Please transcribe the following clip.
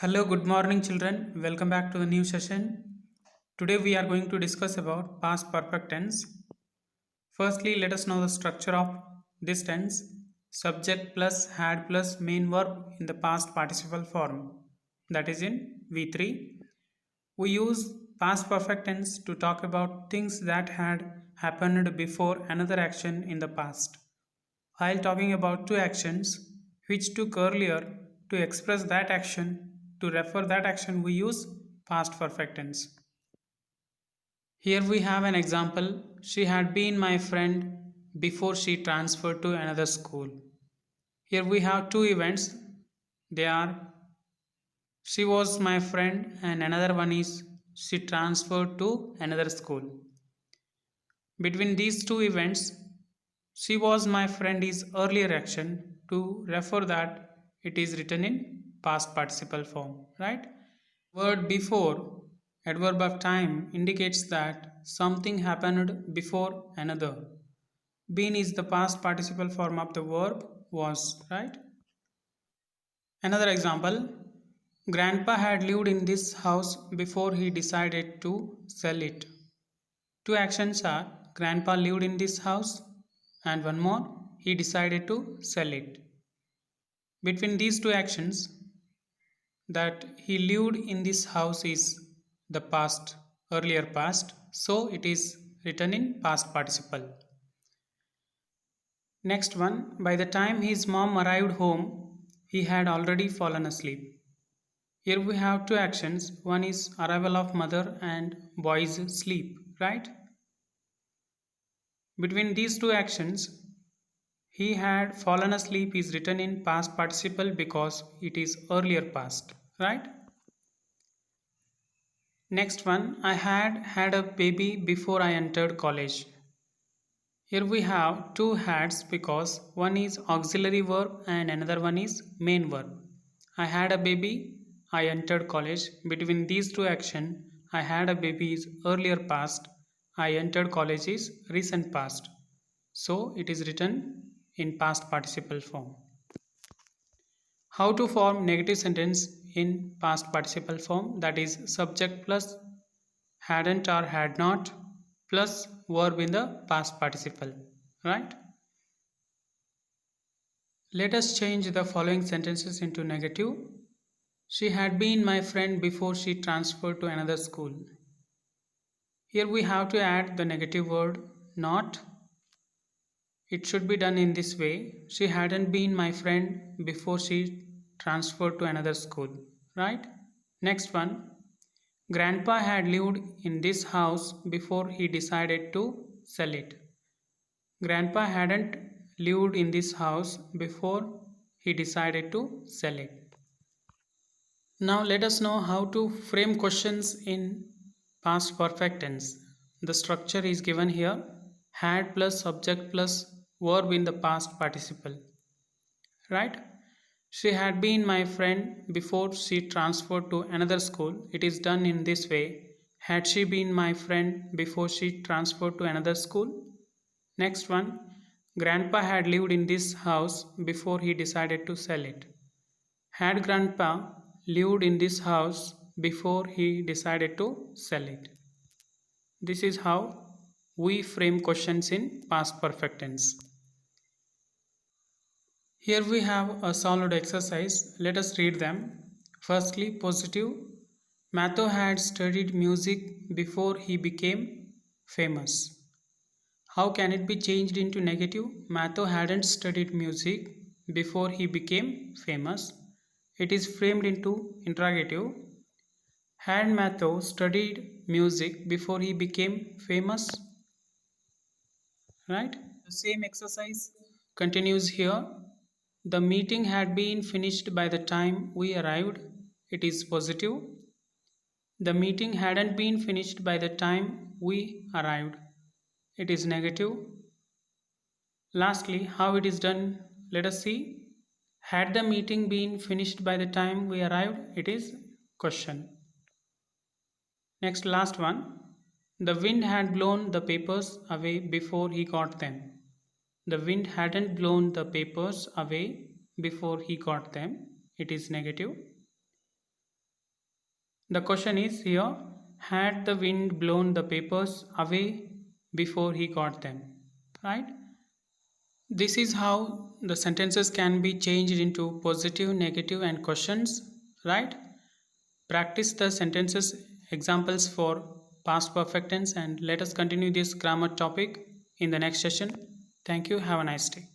Hello, good morning, children. Welcome back to the new session. Today we are going to discuss about past perfect tense. Firstly, let us know the structure of this tense. Subject plus had plus main verb in the past participle form. That is in V3. We use past perfect tense to talk about things that had happened before another action in the past. While talking about two actions which took earlier, to express that action, to refer that action, we use past perfect tense. Here we have an example. She had been my friend before she transferred to another school. Here we have two events. They are she was my friend and another one is she transferred to another school. Between these two events, she was my friend is earlier action. To refer that, it is written in past participle form, right? Word before, adverb of time, indicates that something happened before another. Been is the past participle form of the verb was, right? Another example, Grandpa had lived in this house before he decided to sell it. Two actions are Grandpa lived in this house and one more, he decided to sell it. Between these two actions, that he lived in this house is the past, earlier past, so it is written in past participle. Next one, by the time his mom arrived home, he had already fallen asleep. Here we have two actions, one is arrival of mother and boy's sleep, right? Between these two actions, he had fallen asleep is written in past participle because it is earlier past, right? Next one, I had a baby before I entered college. Here we have two hads because one is auxiliary verb and another one is main verb. I had a baby, I entered college. Between these two actions, I had a baby is earlier past, I entered college is recent past. So it is written in past participle form. How to form negative sentence in past participle form, that is subject plus hadn't or had not plus verb in the past participle, right? Let us change the following sentences into negative. She had been my friend before she transferred to another school. Here we have to add the negative word not. It should be done in this way. She hadn't been my friend before she transferred to another school, right? Next one. Grandpa had lived in this house before he decided to sell it. Grandpa hadn't lived in this house before he decided to sell it. Now let us know how to frame questions in past perfect tense. The structure is given here. Had plus subject plus verb in the past participle. Right? She had been my friend before she transferred to another school. It is done in this way. Had she been my friend before she transferred to another school? Next one. Grandpa had lived in this house before he decided to sell it. Had Grandpa lived in this house before he decided to sell it? This is how we frame questions in past perfect tense. Here we have a solved exercise. Let us read them. Firstly, positive. Matthew had studied music before he became famous. How can it be changed into negative? Matthew hadn't studied music before he became famous. It is framed into interrogative. Had Matthew studied music before he became famous? Right? The same exercise continues here. The meeting had been finished by the time we arrived. It is positive. The meeting hadn't been finished by the time we arrived. It is negative. Lastly, how it is done, let us see. Had the meeting been finished by the time we arrived? It is question. Next, last one. The wind had blown the papers away before he got them. The wind hadn't blown the papers away before he got them. It is negative. The question is here, had the wind blown the papers away before he got them, right? This is how the sentences can be changed into positive, negative, and questions, right? Practice the sentences examples for past perfect tense and let us continue this grammar topic in the next session. Thank you. Have a nice day.